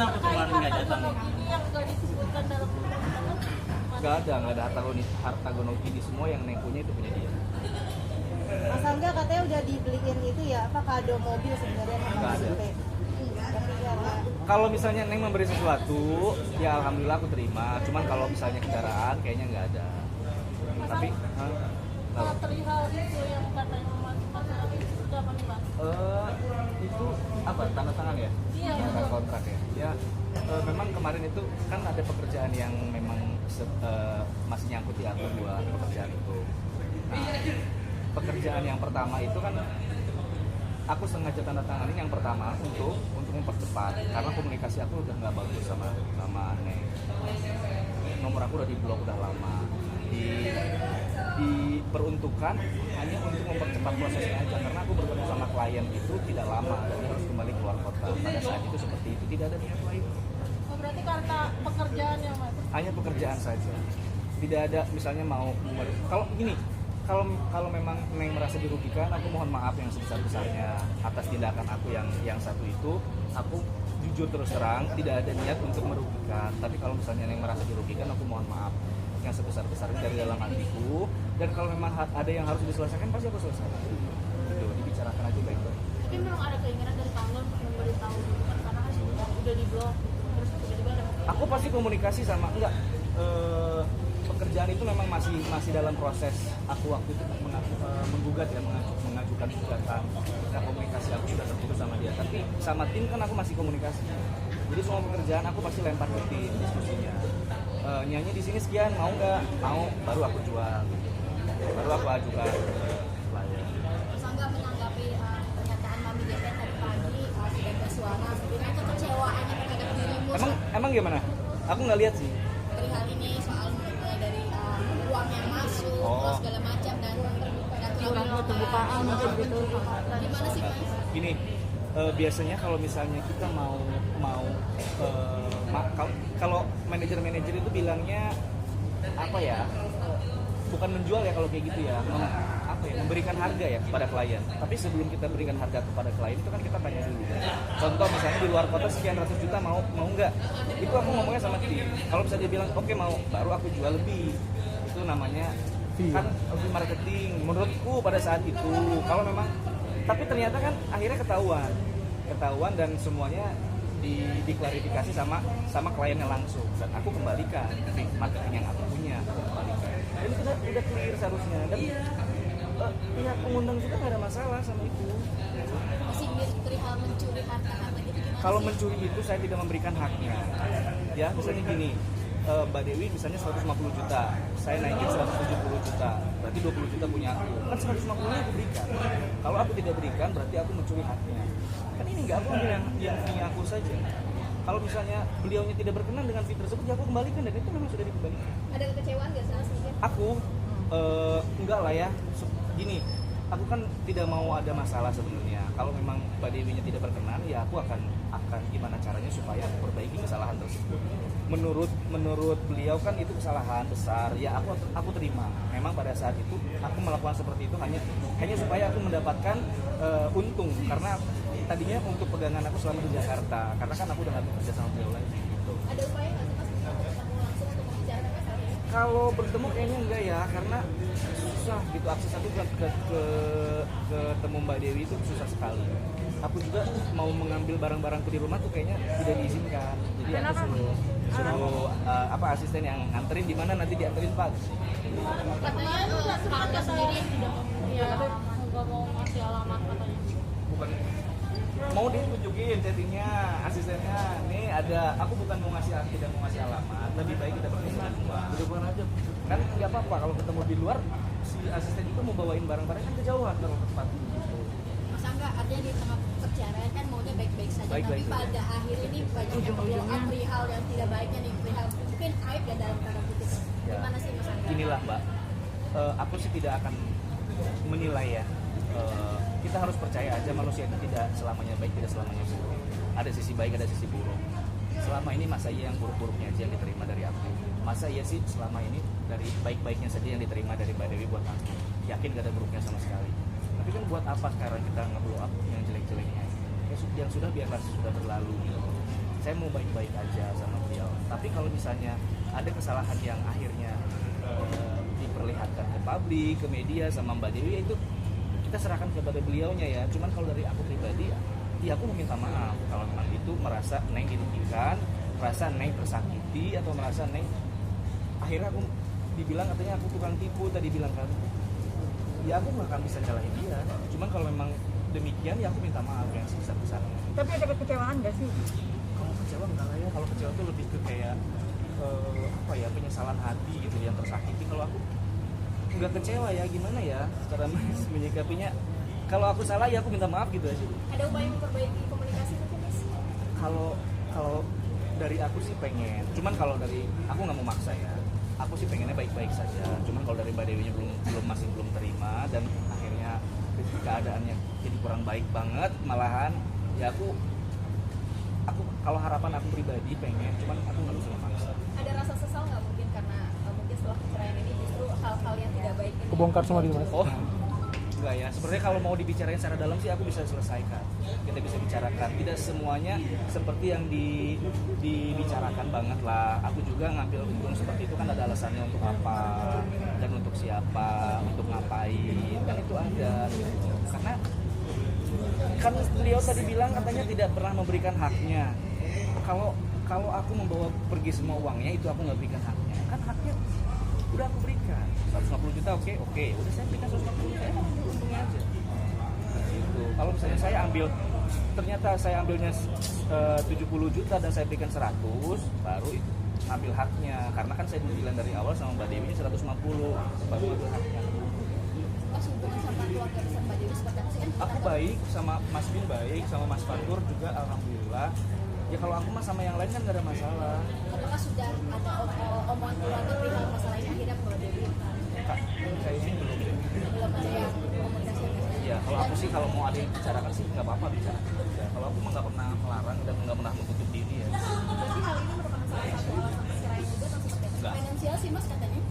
kenapa kemarin nggak datang? Ini yang nggak disebutkan dalam undang-undang. Nggak ada harta gonogini, semua yang Neng punya itu punya dia. Mas Angga katanya udah dibeliin itu ya, apa kado mobil sebenarnya sama Nggak Mas ada. Ute. Tapi karena Kalau misalnya Neng memberi sesuatu, ya alhamdulillah aku terima. Cuman kalau misalnya kendaraan, kayaknya nggak ada. Tapi, Perihal itu yang katanya masalah itu sudah apa nih, Pak? itu apa? Tanda tangan ya? Iya, Tanda betul. kontrak ya. Ya, memang kemarin itu kan ada pekerjaan yang memang masih nyangkut di aku buat pekerjaan itu. Nah, pekerjaan yang pertama itu kan aku sengaja tanda tanganin yang pertama untuk mempercepat karena komunikasi aku udah nggak bagus sama Neng. Nomor aku udah diblok udah lama. Diperuntukkan hanya untuk mempercepat prosesnya aja karena aku bertemu sama klien itu tidak lama dan dia harus kembali keluar kota. Pada saat itu seperti itu, tidak ada niat lain. Oh, berarti karena pekerjaan yang Mas. Hanya pekerjaan saja. Tidak ada misalnya kalau gini, kalau memang Neng merasa dirugikan, aku mohon maaf yang sebesar-besarnya atas tindakan aku yang satu itu. Aku jujur terus terang tidak ada niat untuk merugikan. Tapi kalau misalnya Neng merasa dirugikan, aku mohon maaf yang sebesar-besarnya dari dalam hatiku. Dan kalau memang ada yang harus diselesaikan, pasti aku selesaikan. Itu dibicarakan aja baik-baik. Tapi memang ada keinginan dari Pangdam untuk memberitahu gitu kan, karena kan udah diblok, terus tiba-tiba ada Aku pasti komunikasi sama pekerjaan itu memang masih dalam proses. Aku waktu itu menggugat ya, mengajukan gugatan. Nah, komunikasi aku sudah terputus sama dia, tapi sama tim kan aku masih komunikasi. Jadi semua pekerjaan aku pasti lempar ke tim diskusinya. Nyanyi di sini sekian, mau nggak? Mau, baru aku jual. Baru aku ajukan ke klien. Mas Angga menanggapi pernyataan Mami Deden tadi pagi tidak bersuara, sebenarnya kekecewaannya terhadap dirimu Emang gimana? Aku nggak lihat sih. perihal ini soal mulai dari uang yang masuk, terus segala macam dan keterbukaan mungkin gitu. gimana sih Mas? Gini, biasanya kalau misalnya kita kalau manajer itu bilangnya apa ya, bukan menjual ya kalau kayak gitu ya, memberikan harga ya kepada klien. Tapi sebelum kita berikan harga kepada klien itu kan kita tanya dulu. Contoh misalnya di luar kota sekian ratus juta mau nggak? Itu aku ngomongnya sama tim. Kalau bisa dia bilang oke mau, baru aku jual lebih. Itu namanya kan lebih marketing menurutku pada saat itu. Kalau memang, tapi ternyata kan akhirnya ketahuan dan semuanya diklarifikasi sama kliennya langsung, dan aku kembalikan marketing yang aku punya, aku kembalikan. Dan itu udah clear seharusnya, dan pihak pengundang juga nggak ada masalah sama itu. Masih perihal mencuri harta gitu gimana Kalau sih? mencuri itu saya tidak memberikan haknya. Ya, misalnya gini, Mbak Dewi misalnya 150 juta, saya naikin 170 juta, berarti 20 juta punya aku. Kan 150 aku berikan. Kalau aku tidak berikan, berarti aku mencuri haknya. Kan ini nggak, aku ambil yang punya aku saja. Kalau misalnya beliaunya tidak berkenan dengan fee tersebut, ya aku kembalikan, dan itu memang sudah dikembalikan. Ada kekecewaan nggak sih Mas mungkin? Aku enggak lah ya. Gini, aku kan tidak mau ada masalah sebenarnya. Kalau memang Mbak Dewinya tidak berkenan, ya aku akan gimana caranya supaya memperbaiki kesalahan tersebut. Menurut beliau kan itu kesalahan besar. Ya aku terima. Memang pada saat itu aku melakukan seperti itu hanya supaya aku mendapatkan untung, karena tadinya untuk pegangan aku selama di Jakarta. Karena kan aku udah nggak bekerja sama beliau lagi gitu. Ada upaya nggak sih Mas untuk ketemu langsung untuk membicarakan masalah ini? Kalau bertemu kayaknya enggak ya, karena susah gitu, akses aku ke ketemu Mbak Dewi itu susah sekali. Aku juga mau mengambil barang-barangku di rumah tuh kayaknya tidak diizinkan. Jadi aku suruh asisten yang nganterin, di mana nanti dianterin Pak. Katanya itu nggak sengaja sendiri tidak nggak mau ngasih alamat katanya. Bukan, mau ditunjukin chattingnya asistennya. Nih ada, aku bukan mau tidak mau ngasih alamat, lebih baik kita bertemu di luar. Berdepan aja kan nggak apa-apa. Kalau ketemu di luar, si asisten itu mau bawain barang-barang kan kejauhan kalau ke tempat gitu. Mas Angga, artinya di tengah perceraian kan maunya baik-baik saja, Baik-baik tapi pada akhir ini banyak yang blow up perihal yang tidak baiknya nih, perihal mungkin aib ya dalam tanda kutip. Ya. Gimana sih Mas Angga? Inilah Mbak, aku sih tidak akan menilai ya. Kita harus percaya aja manusia itu tidak selamanya baik, tidak selamanya buruk. Ada sisi baik, ada sisi buruk. Selama ini masa iya yang buruk-buruknya aja yang diterima dari aku? Masa iya sih selama ini dari baik-baiknya saja yang diterima dari Mbak Dewi buat aku? Yakin gak ada buruknya sama sekali. Tapi kan buat apa sekarang kita nge-blow up yang jelek-jeleknya? Yang sudah biarlah sudah berlalu gitu. saya mau baik-baik aja sama beliau. Tapi kalau misalnya ada kesalahan yang akhirnya diperlihatkan ke publik, ke media sama Mbak Dewi, itu kita serahkan kepada beliaunya ya. Cuman kalau dari aku pribadi, ya aku minta maaf kalau memang itu merasa Neng dirugikan, merasa Neng tersakiti, atau merasa Neng akhirnya aku dibilang katanya aku tukang tipu tadi bilang kan. Ya aku nggak akan bisa nyalahin dia. Cuman kalau memang demikian ya aku minta maaf yang sebesar-besarnya. Tapi ada kekecewaan nggak sih? Kalau kecewa enggak lah ya. Kalau kecewa tuh lebih ke kayak apa ya, penyesalan hati gitu yang tersakiti. Kalau aku nggak kecewa ya, gimana ya cara menyikapinya. Kalau aku salah ya aku minta maaf gitu aja. Ada upaya memperbaiki komunikasi mungkin Mas? Kalau dari aku sih pengen. Cuman kalau dari aku nggak mau maksa ya. Aku sih pengennya baik-baik saja. Cuman kalau dari Mbak Dewinya masih belum terima dan akhirnya keadaannya jadi kurang baik banget, malahan ya aku kalau harapan aku pribadi pengen, cuman aku nggak bisa memaksa. Ada rasa sesal nggak mungkin karena mungkin setelah perceraian ini justru hal-hal yang tidak baik ini Kebongkar semua di Mas. Oh, enggak ya. Sebenarnya kalau mau dibicarain secara dalam sih aku bisa selesaikan. Kita bisa bicarakan. Tidak semuanya seperti yang dibicarakan banget lah. Aku juga ngambil untung seperti itu kan ada alasannya untuk apa dan untuk siapa, untuk ngapain, kan itu ada. Karena kan beliau tadi bilang katanya tidak pernah memberikan haknya. Kalau aku membawa pergi semua uangnya itu aku nggak berikan haknya. Kan haknya udah aku berikan 150 juta, oke, udah saya berikan 150 juta, saya mau ambil untungnya aja gitu. Kalau misalnya ternyata saya ambilnya 70 juta dan saya berikan 100, baru itu ambil haknya, karena kan saya bilang dari awal sama Mbak Dewi 150, baru ambil haknya. Mas, hubungan sama keluarga besar Mbak Dewi seperti apa sih? Aku baik, sama Mas Bin baik, sama Mas Fatur juga alhamdulillah. Ya kalau aku mah sama yang lain kan gak ada masalah. Apakah sudah ada omongan keluarga perihal masalah ini akhirnya Mbak Dewi? Kayaknya belum deh. Belum ada yang komunikasi yang baik. Ya kalau aku sih kalau mau ada yang bicarakan sih nggak apa-apa bicara. Ya, kalau aku mah nggak pernah melarang dan nggak pernah menutup diri ya. Berarti hal ini merupakan salah satu alasan perceraian juga atau seperti apa? Enggak. Finansial sih Mas katanya.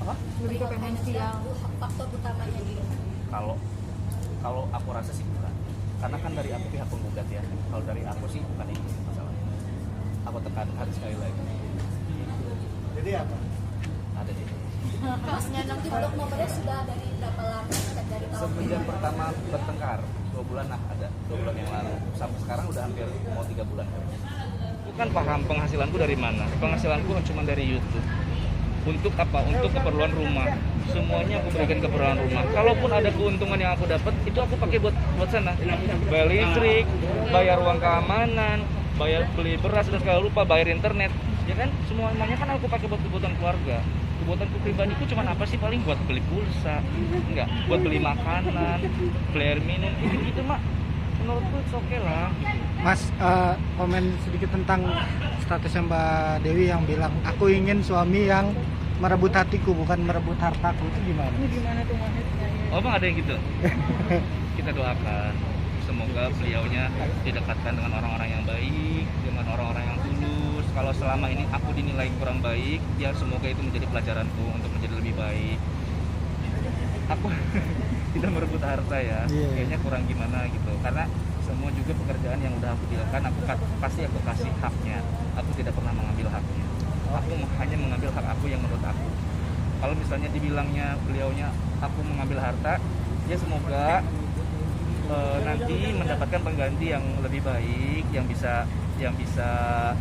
Apa? Lebih ke finansial. Faktor utamanya di Kalau aku rasa sih bukan. Karena kan dari aku pihak penggugat ya. Kalau dari aku sih bukan itu masalahnya. Aku tekankan sekali lagi. Jadi apa? Ada deh. Masnya nanti blok nomornya sudah dari berapa lama? Dari tahun Semenjak pertama bertengkar 2 bulan ada 2 bulan yang lalu. Sampai sekarang udah hampir mau 3 bulan. Bukan paham penghasilanku dari mana? Penghasilanku cuma dari YouTube. Untuk apa? Untuk keperluan rumah. Semuanya aku berikan keperluan rumah. Kalaupun ada keuntungan yang aku dapat, itu aku pakai buat sana. Bayar listrik, bayar uang keamanan, bayar beli beras dan segala lupa, bayar internet. Ya kan? Semuanya kan aku pakai buat kebutuhan keluarga. Kebutuhanku pribadiku cuma apa sih? Paling buat beli pulsa, enggak, buat beli makanan, beli air minum. Itu mah menurutku oke lah. Mas, komen sedikit tentang statusnya Mbak Dewi yang bilang aku ingin suami yang merebut hatiku bukan merebut hartaku, itu gimana? Ini gimana tuh maksudnya? Oh bang, ada yang gitu. Kita doakan semoga beliaunya didekatkan dengan orang-orang yang baik, dengan orang-orang yang tulus. Kalau selama ini aku dinilai kurang baik, ya semoga itu menjadi pelajaranku untuk menjadi lebih baik. Aku tidak merebut harta ya, kayaknya kurang gimana gitu. Karena semua juga pekerjaan yang udah aku dealkan, pasti aku kasih haknya. Aku tidak pernah mengambil haknya. Aku hanya mengambil hak aku yang menurut aku. Kalau misalnya dibilangnya beliaunya aku mengambil harta, ya semoga nanti mendapatkan pengganti yang lebih baik, yang bisa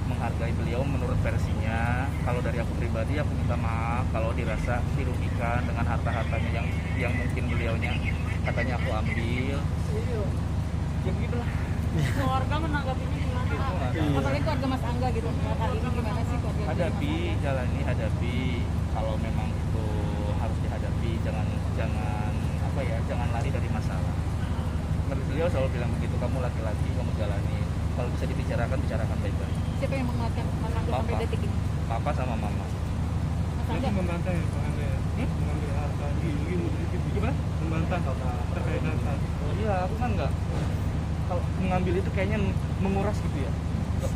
menghargai beliau menurut versinya. Kalau dari aku pribadi, aku minta maaf kalau dirasa dirugikan dengan harta-hartanya yang mungkin beliaunya katanya aku ambil. Ya begitulah. Keluarga menanggapinya gimana? Apalagi keluarga Mas Angga gitu. Hal ini gimana sih keluarga? Hadapi. Kalau memang itu harus dihadapi, jangan jangan lari dari masalah. Beliau selalu bilang begitu, kamu laki-laki, kamu jalani. Kalau bisa dibicarakan, bicarakan baik-baik. Siapa yang menguatkan Mas Angga sampai detik ini? Papa sama mama. Mas Angga? Membantah ya Pak Angga ya? Mengambil harta gimana? Membantah terkait harta. Iya, aku kan enggak. Kalau mengambil itu kayaknya menguras gitu ya.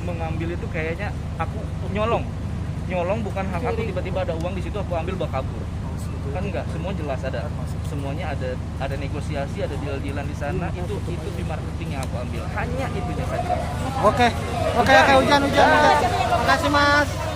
Mengambil itu kayaknya aku nyolong bukan hak aku, tiba-tiba ada uang di situ aku ambil bawa kabur. Kan enggak, semua jelas ada semuanya ada negosiasi, ada deal-dealan di sana, itu di marketing yang aku ambil. Hanya itunya saja. Oke, hujan. Makasih Mas.